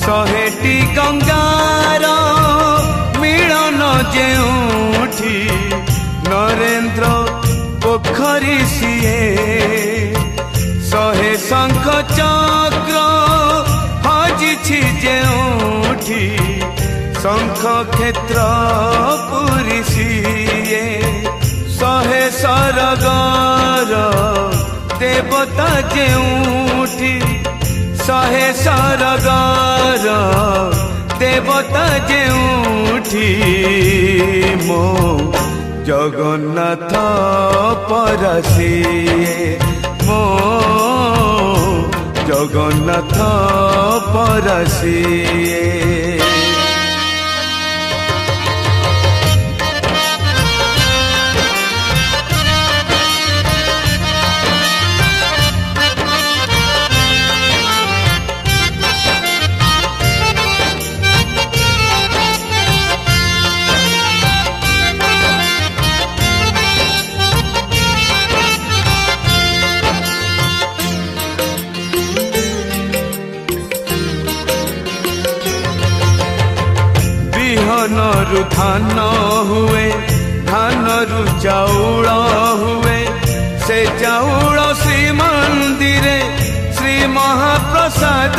शहेटी गंगार मिलन जेउठी नरेंद्र पोखरी सीए शहे शंख चक्र हजिछि जेउठी शंख क्षेत्र पुरी सीए शहे सरगर देवता जेउठी शहे सरगर देवता जेउठी मो जगन्नाथ परसिए मो जगन्नाथ परसिए। धानरु धान हुए धानरु चाउल हुए से चाउल श्री मंदिरे श्री महाप्रसाद